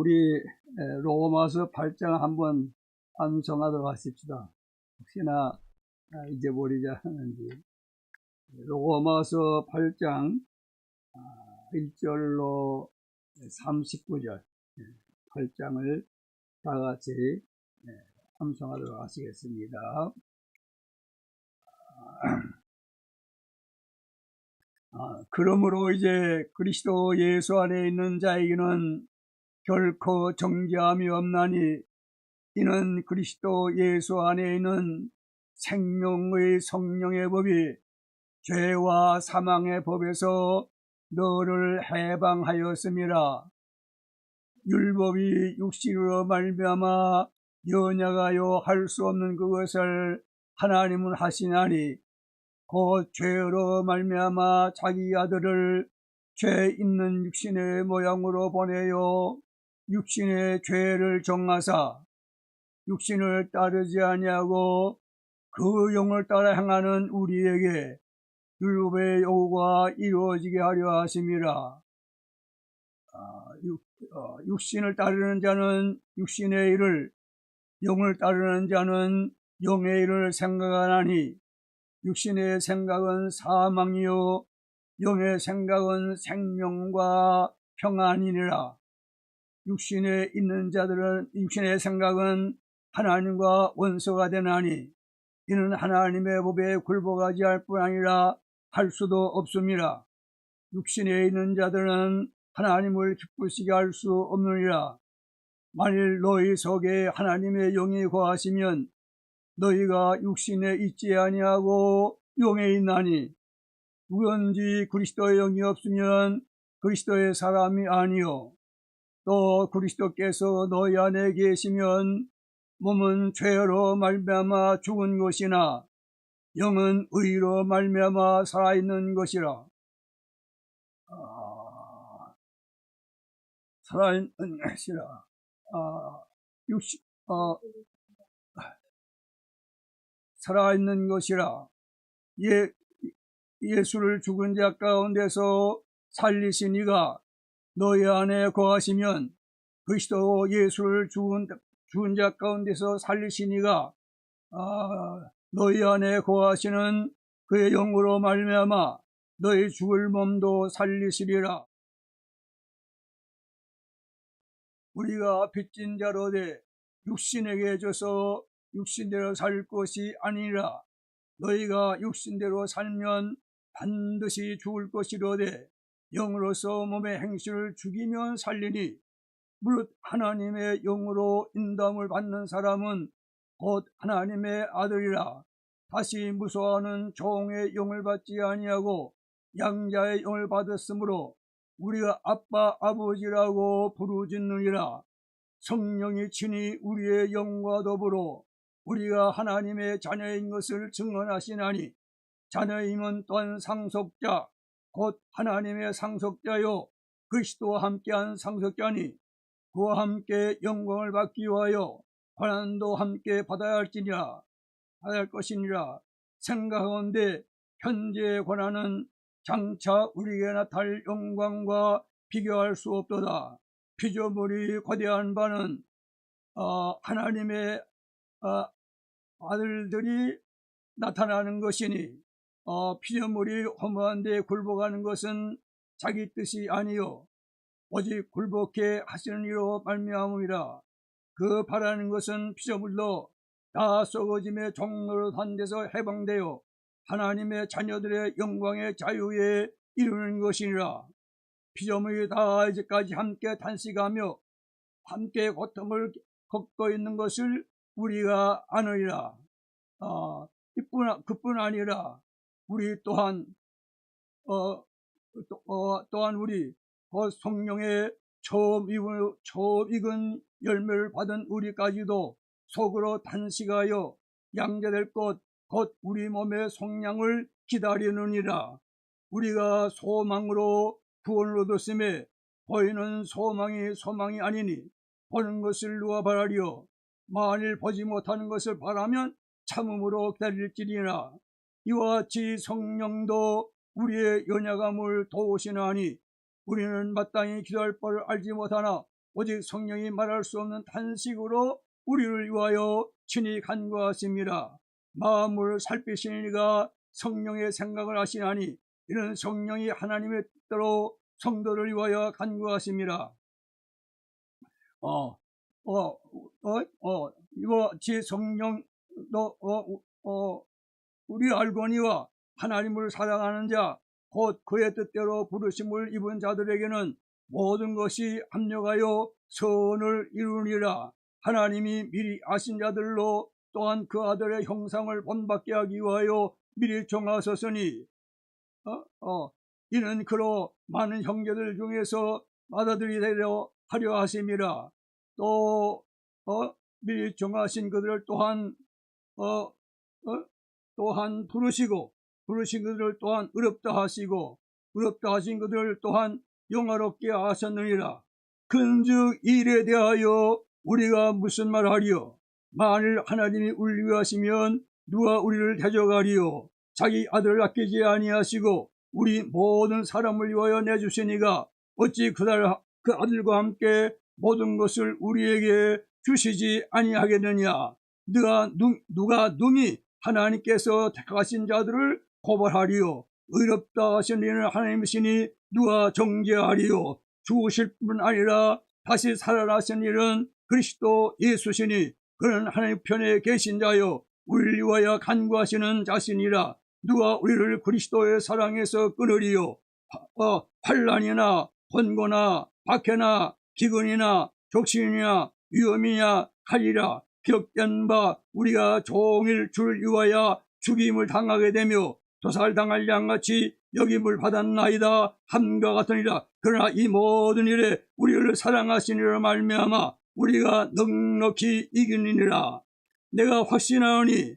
우리 로마서 8장 한번 암송하도록 하십시다. 혹시나 잊어버리지 않는지. 로마서 8장 1절로 39절 8장을 다 같이 암송하도록 하시겠습니다. 그러므로 이제 그리스도 예수 안에 있는 자에게는 결코 정죄함이 없나니 이는 그리스도 예수 안에 있는 생명의 성령의 법이 죄와 사망의 법에서 너를 해방하였음이라. 율법이 육신으로 말미암아 연약하여 할 수 없는 그것을 하나님은 하시나니 곧 죄로 말미암아 자기 아들을 죄 있는 육신의 모양으로 보내어 육신의 죄를 정하사 육신을 따르지 아니하고 그 영을 따라 행하는 우리에게 율법의 요구가 이루어지게 하려 하심이라. 육신을 따르는 자는 육신의 일을, 영을 따르는 자는 영의 일을 생각하나니 육신의 생각은 사망이요 영의 생각은 생명과 평안이니라. 육신에 있는 자들은 육신의 생각은 하나님과 원수가 되나니 이는 하나님의 법에 굴복하지 할 뿐 아니라 할 수도 없음이라. 육신에 있는 자들은 하나님을 기쁘시게 할 수 없느니라. 만일 너희 속에 하나님의 영이 거하시면 너희가 육신에 있지 아니하고 영에 있나니 누구든지 그리스도의 영이 없으면 그리스도의 사람이 아니요 또 그리스도께서 너희 안에 계시면 몸은 죄로 말미암아 죽은 것이나 영은 의로 말미암아 살아있는 것이라. 살아있는 것이라. 살아있는 것이라. 예수를 죽은 자 가운데서 살리신 이가 너희 안에 거하시면 그리스도 예수를 죽은 자 가운데서 살리신 이가 너희 안에 거하시는 그의 영으로 말미암아 너희 죽을 몸도 살리시리라. 우리가 빚진 자로되 육신에게 져서 육신대로 살 것이 아니라 너희가 육신대로 살면 반드시 죽을 것이로되 영으로서 몸의 행실을 죽이면 살리니 무릇 하나님의 영으로 인도함을 받는 사람은 곧 하나님의 아들이라. 다시 무서워하는 종의 영을 받지 아니하고 양자의 영을 받았으므로 우리가 아빠 아버지라고 부르짖느니라. 성령이 친히 우리의 영과 더불어 우리가 하나님의 자녀인 것을 증언하시나니 자녀임은 또한 상속자 곧 하나님의 상속자요 그리스도와 함께한 상속자니 그와 함께 영광을 받기 위하여 고난도 함께 받아야 할 것이니라. 생각하건대 현재의 고난은 장차 우리에게 나타날 영광과 비교할 수 없도다. 피조물이 거대한 바는 하나님의 아들들이 나타나는 것이니 피조물이 허무한 데 굴복하는 것은 자기 뜻이 아니요 오직 굴복해 하시는 이로 말미암음이라. 그 바라는 것은 피조물도 다 썩어짐의 종로로 한 데서 해방되어 하나님의 자녀들의 영광의 자유에 이르는 것이니라. 피조물이 다 이제까지 함께 탄식하며 함께 고통을 겪고 있는 것을 우리가 아느니라. 그뿐 아니라 우리 또한 우리 곧 성령의 처음 익은 열매를 받은 우리까지도 속으로 탄식하여 양자될 것 곧 우리 몸의 속량을 기다리느니라. 우리가 소망으로 구원을 얻었음에 보이는 소망이 아니니 보는 것을 누가 바라리요. 만일 보지 못하는 것을 바라면 참음으로 기다릴지니라. 이와 같이 성령도 우리의 연약함을 도우시나니 우리는 마땅히 기도할 바를 알지 못하나 오직 성령이 말할 수 없는 탄식으로 우리를 위하여 친히 간구하십니다. 마음을 살피시는 이가 성령의 생각을 하시나니 이는 성령이 하나님의 뜻대로 성도를 위하여 간구하십니다. 이거 지 성령 우리 알거니와 하나님을 사랑하는 자 곧 그의 뜻대로 부르심을 입은 자들에게는 모든 것이 합력하여 선을 이루니라. 하나님이 미리 아신 자들로 또한 그 아들의 형상을 본받게 하기 위하여 미리 정하셨으니 이는 그로 많은 형제들 중에서 맏아들이되려 하려 하심이라. 또 미리 정하신 그들을 또한 부르신 그들을 또한 의롭다 하시고 의롭다 하신 그들을 또한 영화롭게 하셨느니라. 그런즉 이 일에 대하여 우리가 무슨 말하리요? 만일 하나님이 우리를 위하시면 누가 우리를 대적하리요? 자기 아들을 아끼지 아니하시고 우리 모든 사람을 위하여 내주시니가 어찌 그 아들과 함께 모든 것을 우리에게 주시지 아니하겠느냐? 누가 능히 하나님께서 택하신 자들을 고발하리요? 의롭다 하신 이는 하나님이시니 누가 정죄하리요? 죽으실 뿐 아니라 다시 살아나신 이는 그리스도 예수시니 그는 하나님 편에 계신 자요 우리를 위하여 간구하시는 자신이라. 누가 우리를 그리스도의 사랑에서 끊으리요? 환난이나 권고나 박해나 기근이나 족신이나 위험이냐 칼이라. 기록된 바 우리가 종일 주를 위하여 죽임을 당하게 되며 도살당할 양같이 여김을 받았나이다 함과 같으니라. 그러나 이 모든 일에 우리를 사랑하시니라 말미암아 우리가 넉넉히 이기느니라. 내가 확신하오니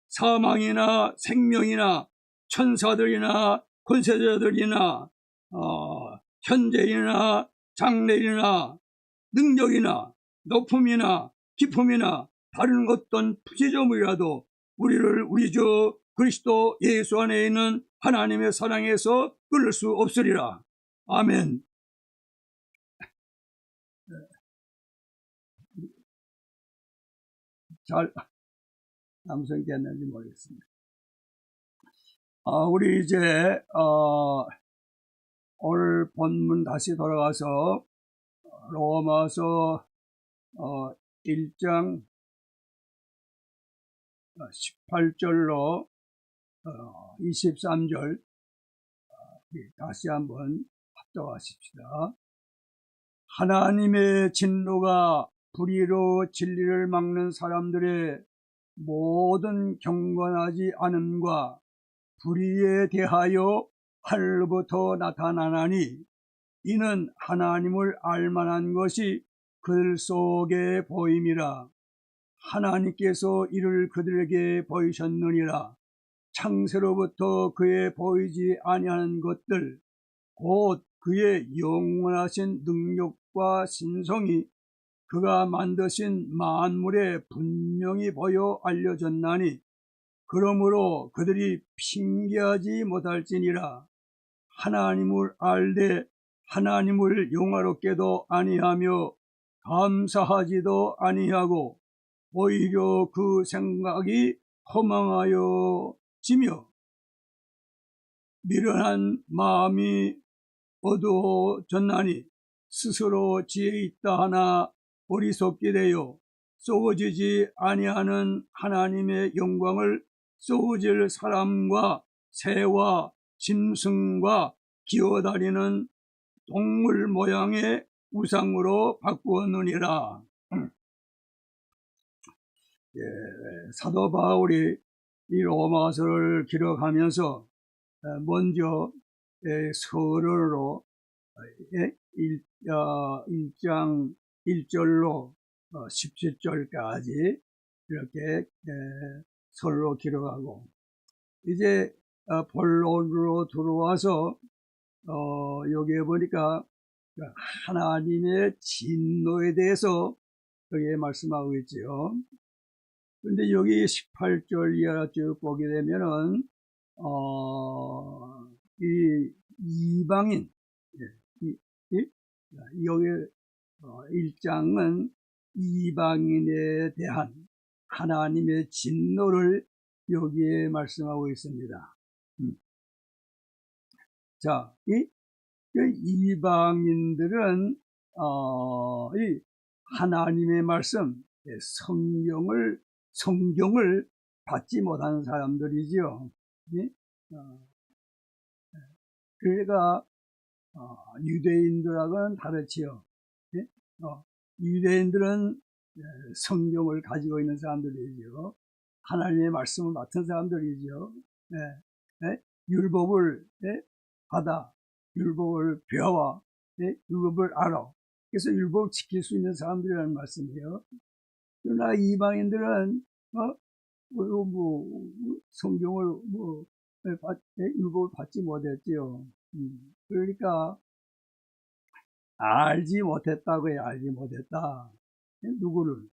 사망이나 생명이나 천사들이나 권세자들이나 현재이나 장래이나 능력이나 높음이나 기품이나 다른 어떤 부지점이라도 우리를 우리 주 그리스도 예수 안에 있는 하나님의 사랑에서 끊을 수 없으리라. 아멘. 잘 암송됐는지 모르겠습니다. 우리 이제 오늘 본문 다시 돌아가서 로마서 1장 18절로 23절 다시 한번 합독하십시다. 하나님의 진노가 불의로 진리를 막는 사람들의 모든 경건하지 않음과 불의에 대하여 하늘로부터 나타나나니 이는 하나님을 알만한 것이 그들 속에 보임이라. 하나님께서 이를 그들에게 보이셨느니라. 창세로부터 그의 보이지 아니하는 것들 곧 그의 영원하신 능력과 신성이 그가 만드신 만물에 분명히 보여 알려졌나니 그러므로 그들이 핑계하지 못할지니라. 하나님을 알되 하나님을 영화롭게도 아니하며 감사하지도 아니하고 오히려 그 생각이 허망하여지며 미련한 마음이 어두워졌나니 스스로 지혜 있다 하나 어리석게 되어 썩어지지 아니하는 하나님의 영광을 썩어질 사람과 새와 짐승과 기어다니는 동물 모양의 우상으로 바꾸었느니라. 사도 바울이 이 로마서를 기록하면서 먼저 서론으로 1장 1절로 17절까지 이렇게 서로 기록하고 이제 본론으로 들어와서 여기에 보니까 하나님의 진노에 대해서 여기에 말씀하고 있지요. 근데 여기 18절 이하를 쭉 보게 되면은 이 이방인 여기 1장은 이방인에 대한 하나님의 진노를 여기에 말씀하고 있습니다. 자, 이 이방인들은 이 하나님의 말씀, 성경을 받지 못하는 사람들이지요. 그러니까 유대인들하고는 다르지요. 유대인들은 성경을 가지고 있는 사람들이죠. 하나님의 말씀을 맡은 사람들이죠. 율법을 받아, 율법을 배워, 율법을 알아. 그래서 율법을 지킬 수 있는 사람들이라는 말씀이에요. 그러나 이방인들은 성경을 율법을 받지 못했지요. 그러니까 알지 못했다고요. 알지 못했다. 누구를?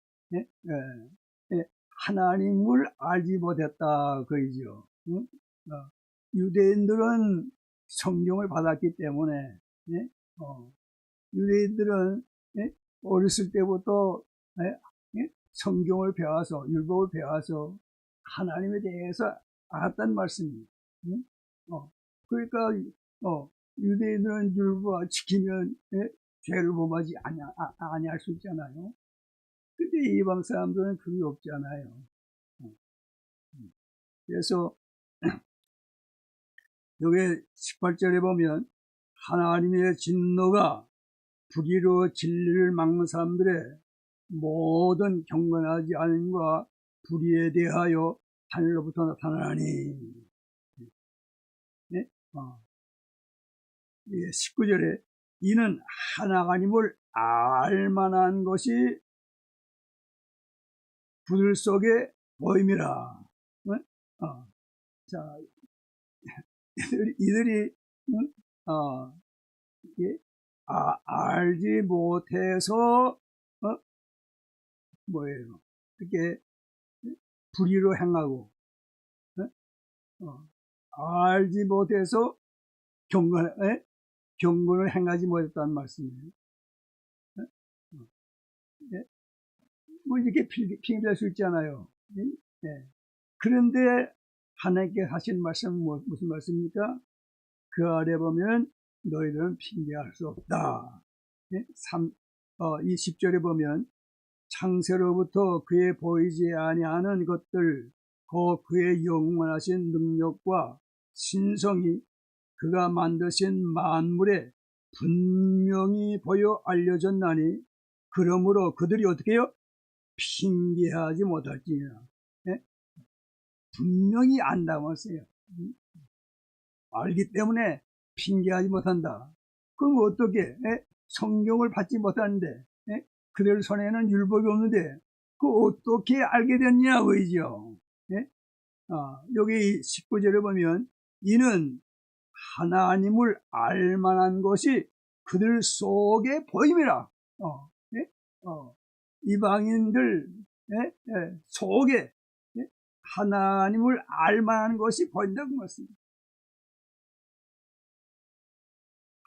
하나님을 알지 못했다 그이죠. 유대인들은 성경을 받았기 때문에 유대인들은 어렸을 때부터 성경을 배워서 율법을 배워서 하나님에 대해서 알았단 말씀입니다. 그러니까 유대인들은 율법 지키면 죄를 범하지 아니할 수 있잖아요. 근데 이방 사람들은 그게 없잖아요. 그래서 여기 18절에 보면 하나님의 진노가 불의로 진리를 막는 사람들의 모든 경건하지 않음과 불의에 대하여 하늘로부터 나타나니. 19절에 이는 하나님을 알만한 것이 부들 속에 보임이라. 자, 이들이 알지 못해서 뭐예요? 이렇게 불의로 행하고 알지 못해서 경건을 행하지 못했다는 말씀이에요. 뭐 이렇게 핑계될 수 있잖아요. 그런데 하나님께 하신 말씀은 무슨 말씀입니까? 그 아래 보면 너희들은 핑계할 수 없다. 이 10절에 보면 창세로부터 그의 보이지 아니하는 것들 그의 영원하신 능력과 신성이 그가 만드신 만물에 분명히 보여 알려졌나니 그러므로 그들이 어떻게 해요? 핑계하지 못할지니라. 분명히 안다고 했어요. 알기 때문에 핑계하지 못한다. 그럼 어떻게? 성경을 받지 못하는데 그들 손에는 율법이 없는데 그 어떻게 알게 됐냐 그이죠. 여기 19절에 보면 이는 하나님을 알만한 것이 그들 속에 보임이라. 이방인들 속에 하나님을 알만한 것이 보인다고 말씀입니다.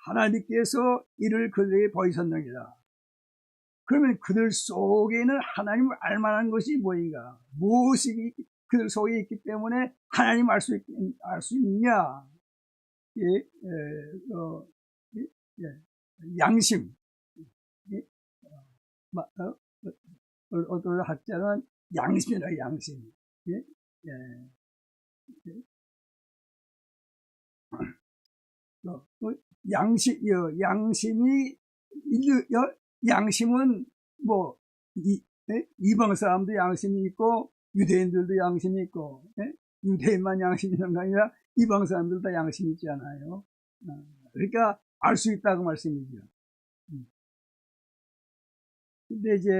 하나님께서 이를 그들에게 보이셨느니라. 그러면 그들 속에는 하나님을 알만한 것이 뭐인가? 무엇이 그들 속에 있기 때문에 하나님을 알 수 있느냐? 양심. 어떤 학자는 양심이라 양심. 양심은 뭐 이방 사람도 양심이 있고 유대인들도 양심이 있고 유대인만 양심이 있는 게 아니라 이방 사람들도 양심이 있잖아요. 그러니까 알 수 있다고 말씀이죠. 근데 이제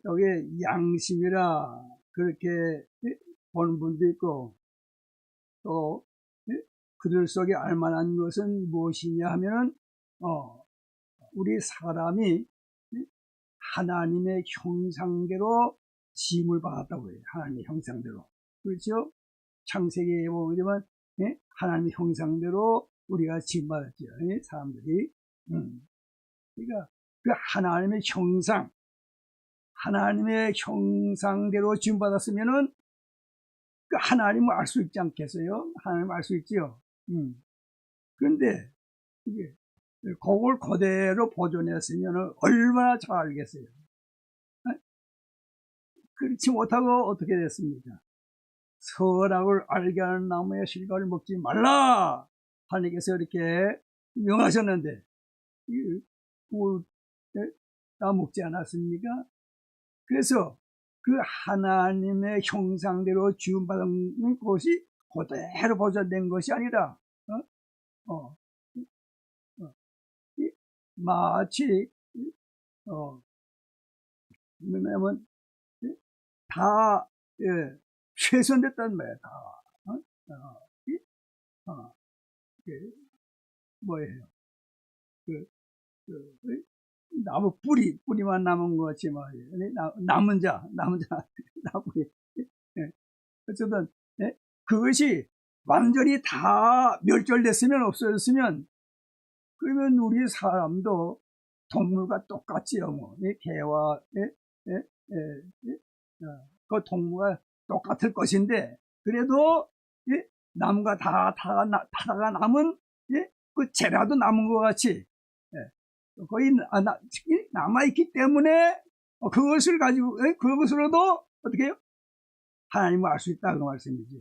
여기 양심이라 그렇게 보는 분도 있고 또 그들 속에 알만한 것은 무엇이냐 하면은 우리 사람이 하나님의 형상대로 지음을 받았다고 해요. 하나님의 형상대로. 그렇죠? 창세기에 보면 하나님의 형상대로 우리가 지음 받았죠. 사람들이. 그러니까 그 하나님의 형상, 하나님의 형상대로 지음받았으면은 그 하나님을 알 수 있지 않겠어요? 하나님을 알 수 있지요. 그런데 이게 그걸 그대로 보존했으면 얼마나 잘 알겠어요. 그렇지 못하고 어떻게 됐습니까? 선악을 알게 하는 나무의 실과를 먹지 말라! 하나님께서 이렇게 명하셨는데, 다 먹지 않았습니까? 그래서 그 하나님의 형상대로 지음받은 것이 그대로 보존된 것이 아니라, 마치, 뭐냐면, 다, 훼손됐단 말이야, 다. 뭐예요? 나무 뿌리만 남은 것 같지 말이에요. 남은 자, 나무에. 어쨌든, 그것이 완전히 다 멸절됐으면 없어졌으면, 그러면 우리 사람도 동물과 똑같지요, 뭐. 개와, 그 동물과 똑같을 것인데, 그래도, 나무가 타다가 남은, 그 재라도 남은 것 같이, 거의 남아있기 때문에, 그것을 가지고, 그것으로도, 어떻게 해요? 하나님을 알 수 있다, 그 말씀이죠.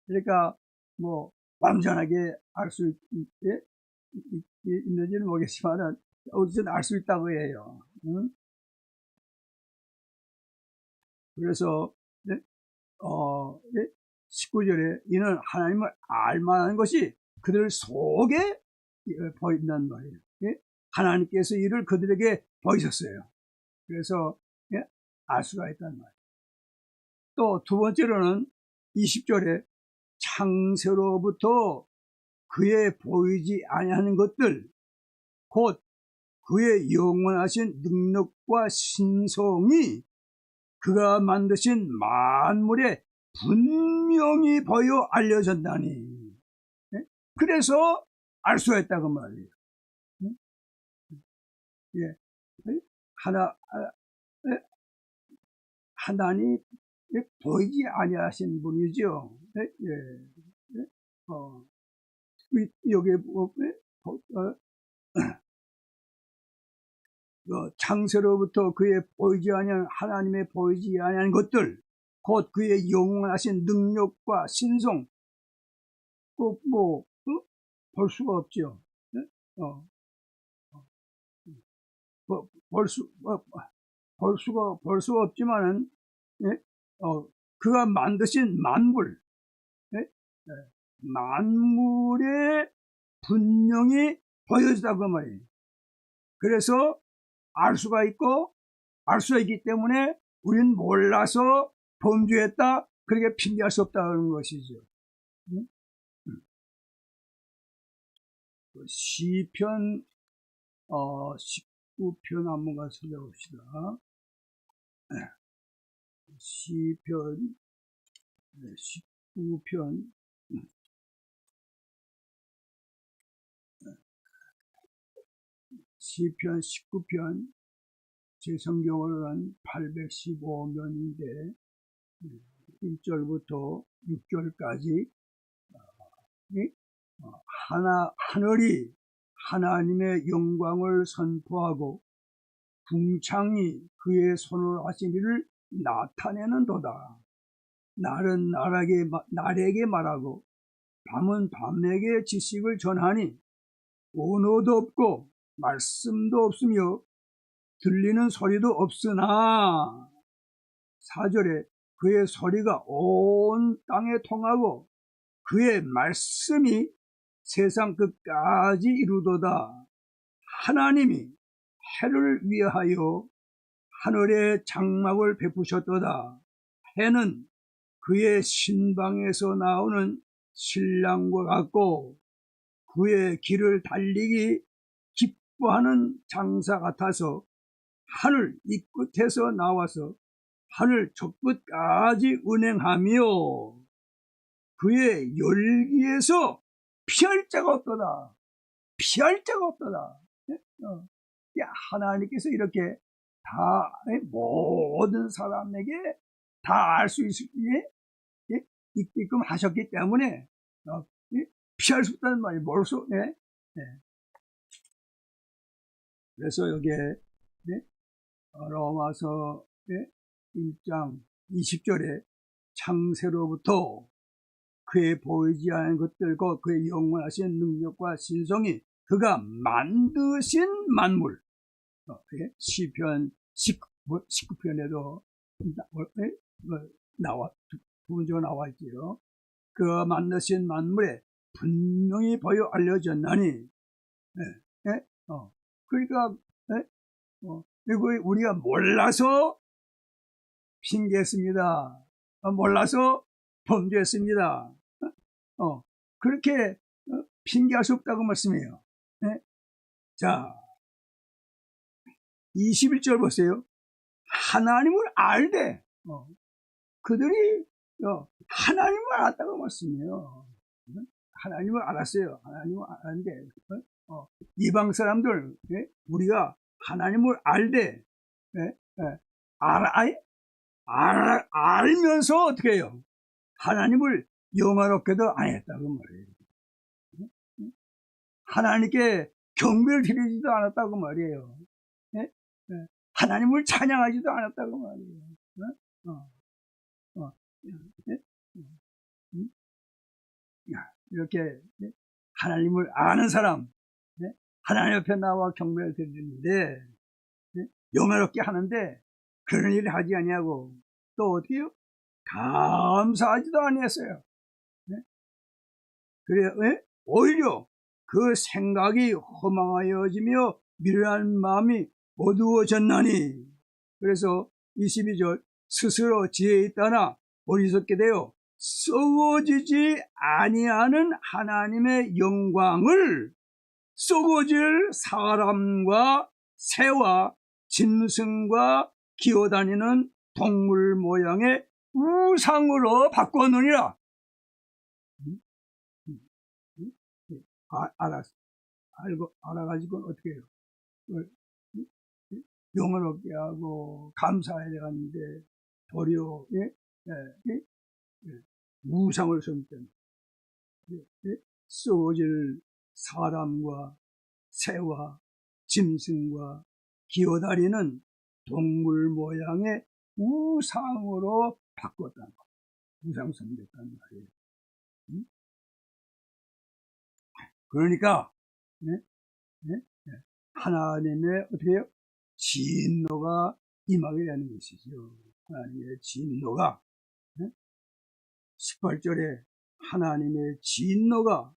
그러니까, 뭐, 완전하게 알 수 있는지는 모르겠지만은, 어쨌든 알 수 있다고 해요. 그래서, 19절에 이는 하나님을 알만한 것이 그들 속에 보인단 말이에요. 하나님께서 이를 그들에게 보이셨어요. 그래서 알 수가 있단 말이에요. 또 두 번째로는 20절에 창세로부터 그의 보이지 아니하는 것들, 곧 그의 영원하신 능력과 신성이 그가 만드신 만물에 분명히 보여 알려졌다니. 그래서 알 수가 있다고 말이에요. 하나님 보이지 아니하신 분이죠. 여기 창세로부터 그의 보이지 아니한 하나님의 보이지 아니한 것들, 곧 그의 영원하신 능력과 신성, 볼 수가 없죠. 볼 수가 없지만은, 그가 만드신 만물, 만물에 분명히 보여지다고 말이에요. 그래서 알 수가 있고, 알 수가 있기 때문에 우리는 몰라서 범죄했다, 그렇게 핑계할 수 없다는 것이죠. 시편 19편 한번 가서 찾아봅시다. 시편 19편 시편 19편 제 성경으로는 815면인데 1절부터 6절까지 하늘이 하나님의 영광을 선포하고 궁창이 그의 손으로 하신 일을 나타내는도다. 날은 날에게 말하고 밤은 밤에게 지식을 전하니 언어도 없고 말씀도 없으며 들리는 소리도 없으나 4절에 그의 소리가 온 땅에 통하고 그의 말씀이 세상 끝까지 이루도다. 하나님이 해를 위하여 하늘에 장막을 베푸셨도다. 해는 그의 신방에서 나오는 신랑과 같고 그의 길을 달리기 기뻐하는 장사 같아서 하늘 이 끝에서 나와서 하늘 저 끝까지 운행하며 그의 열기에서 피할 자가 없도다. 피할 자가 없도다. 하나님께서 이렇게 다 모든 사람에게 다 알 수 있게끔 하셨기 때문에 피할 수 없다는 말이 뭘 수, 그래서 여기에 로마서 1장 20절에 창세로부터 그의 보이지 않은 것들과 그의 영원하신 능력과 신성이 그가 만드신 만물, 시편 19편에도 두 번째로 나와 있지요. 그가 만드신 만물에 분명히 보여 알려졌나니, 그러니까 그리고 우리가 몰라서 핑계했습니다. 몰라서 범죄했습니다. 그렇게 핑계할 수 없다고 말씀해요. 자, 21절 보세요. 하나님을 알되 그들이 하나님을 알았다고 말씀해요. 하나님을 알았어요. 하나님을 알았는데 이방 사람들 우리가 하나님을 알되 알면서 어떻게 해요? 하나님을 영화롭게도 안 했다고 말이에요. 하나님께 경배를 드리지도 않았다고 말이에요. 하나님을 찬양하지도 않았다고 말이에요. 이렇게 하나님을 아는 사람, 하나님 옆에 나와 경배를 드리는데 영화롭게 하는데 그런 일을 하지 아니하고 또 어떻게 해요? 감사하지도 아니했어요. 그래 오히려 그 생각이 허망하여지며 미련한 마음이 어두워졌나니. 그래서 22절 스스로 지혜에 있다나 어리석게 되어 썩어지지 아니하는 하나님의 영광을 썩어질 사람과 새와 짐승과 기어다니는 동물 모양의 우상으로 바꾸느니라. 알아가지고 어떻게 해요? 영원롭게 하고 감사해야 되는데 도리어 우상을 섬기는 썩어질 사람과 새와 짐승과 기어다니는 동물 모양의 우상으로 바꿨다는 거. 우상 섬겼다는 말이에요. 그러니까 하나님의 어떻게 해요? 진노가 임하게 되는 것이죠. 하나님의 진노가 18절에 하나님의 진노가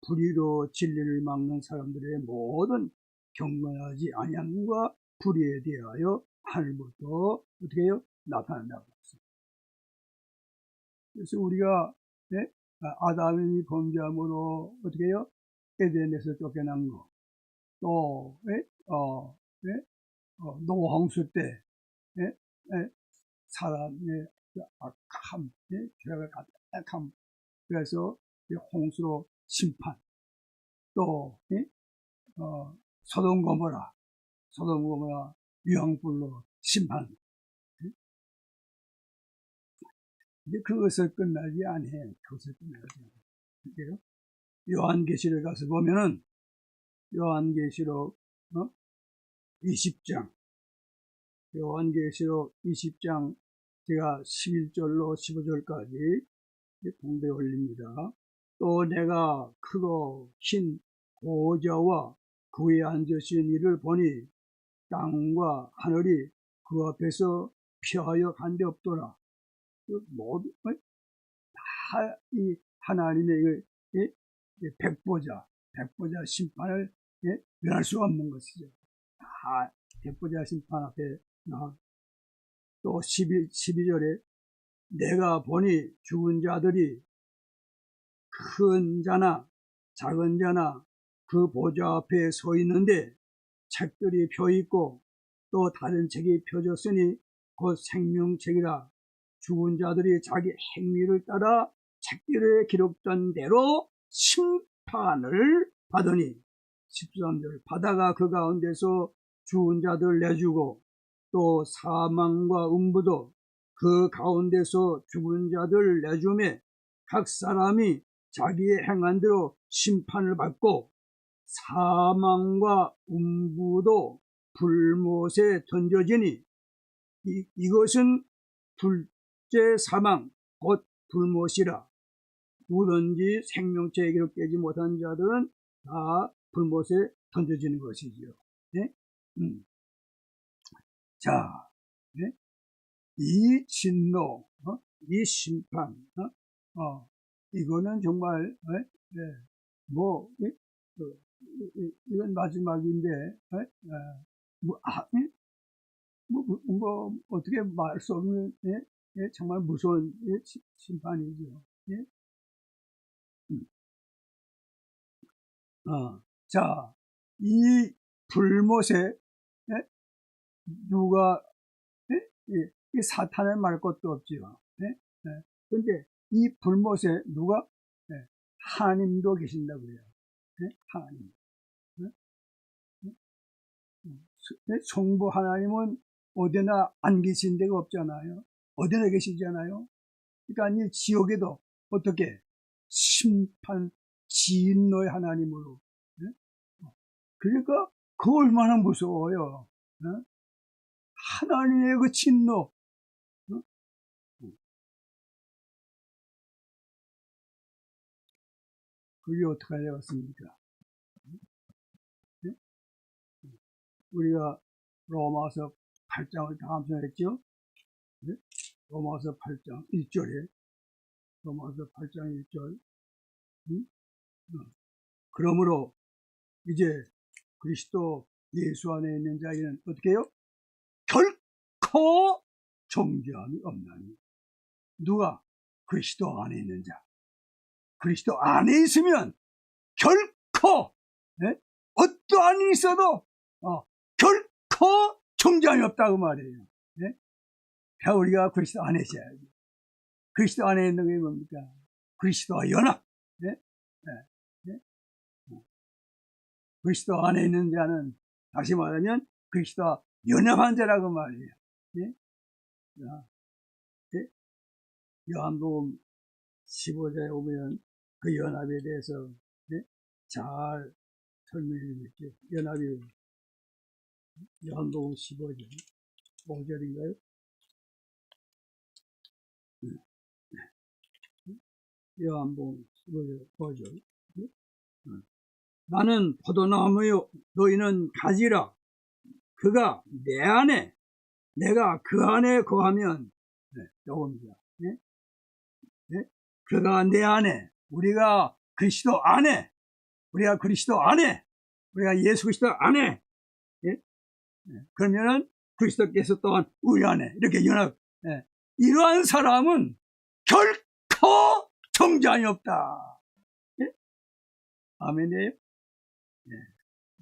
불의로 진리를 막는 사람들의 모든 경건하지 아니함과 불의에 대하여 하늘부터 어떻게 해요? 나타난다고 했습니다. 그래서 우리가 아담이 범죄함으로 어떻게 해요? 에덴에서 쫓겨난 거, 또 노홍수 때 사람의 악함, 죄가 악함, 그래서 홍수로 심판, 또 소돔 고모라 유황불로 심판. 근데 그것을 끝나지 아니해요. 그것을 끝나지 않아요. 요한계시록 가서 보면은 요한계시록 20장 제가 11절로 15절까지 공부에 올립니다. 또 내가 크고 흰 보좌와 그 위에 앉으신 이를 보니 땅과 하늘이 그 앞에서 피하여 간데 없더라. 모두 다 이 하나님의 백보자 심판을 면할 수가 없는 것이죠. 다 백보자 심판 앞에 나. 또 12절에 내가 보니 죽은 자들이 큰 자나 작은 자나 그 보좌 앞에 서 있는데 책들이 펴 있고 또 다른 책이 펴졌으니 곧 생명책이라. 죽은 자들이 자기 행위를 따라 책들에 기록된 대로 심판을 받으니. 13절 바다가 그 가운데서 죽은 자들 내주고 또 사망과 음부도 그 가운데서 죽은 자들 내주매 각 사람이 자기의 행한 대로 심판을 받고 사망과 음부도 불못에 던져지니 이것은 둘째 사망 곧 불못이라. 누구든지 생명체에 기록되지 못한 자들은 다 불못에 던져지는 것이지요. 네? 자, 네? 이 진노, 이 심판, 이거는 정말 이건 마지막인데 어떻게 말 수 없는 정말 무서운 심판이죠. 예? 자, 이 불못에 누가 이 사탄을 말 것도 없지요. 그런데 이 불못에 누가 하나님도 계신다고요. 하나님. 성부 하나님은 어디나 안 계신 데가 없잖아요. 어디나 계시잖아요. 그러니까 이 지옥에도 어떻게 심판 진노의 하나님으로. 그러니까 그 얼마나 무서워요. 하나님의 그 진노. 그게 어떻게 되었습니까? 우리가 로마서 8장을 다음 시간에 했죠? 로마서 8장 1절에 로마서 8장 1절 그러므로 이제 그리스도 예수 안에 있는 자에게는 어떻게 해요? 결코 정죄함이 없나니. 누가? 그리스도 안에 있는 자. 그리스도 안에 있으면 결코 어떠한 일이 있어도 결코 정죄함이 없다고 말이에요. 우리가 그리스도 안에 있어야지. 그리스도 안에 있는 게 뭡니까? 그리스도와 연합. 그리스도 안에 있는 자는 다시 말하면 그리스도와 연합한 자라고 말이에요. 요한복음 15장에 오면 그 연합에 대해서 잘 설명해줄게요. 연합이 요한복음 15장 5절인가요? 요한복음 15장 5절. 나는 포도나무요 너희는 가지라. 그가 내 안에 내가 그 안에 거하면 요겁니다. 그가 내 안에 우리가 그리스도 안에 우리가 예수 그리스도 안에 그러면은 그리스도께서 또한 우리 안에 이렇게 연합. 이러한 사람은 결코 정죄함이 없다. 아멘이에요?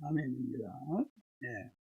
아멘입니다.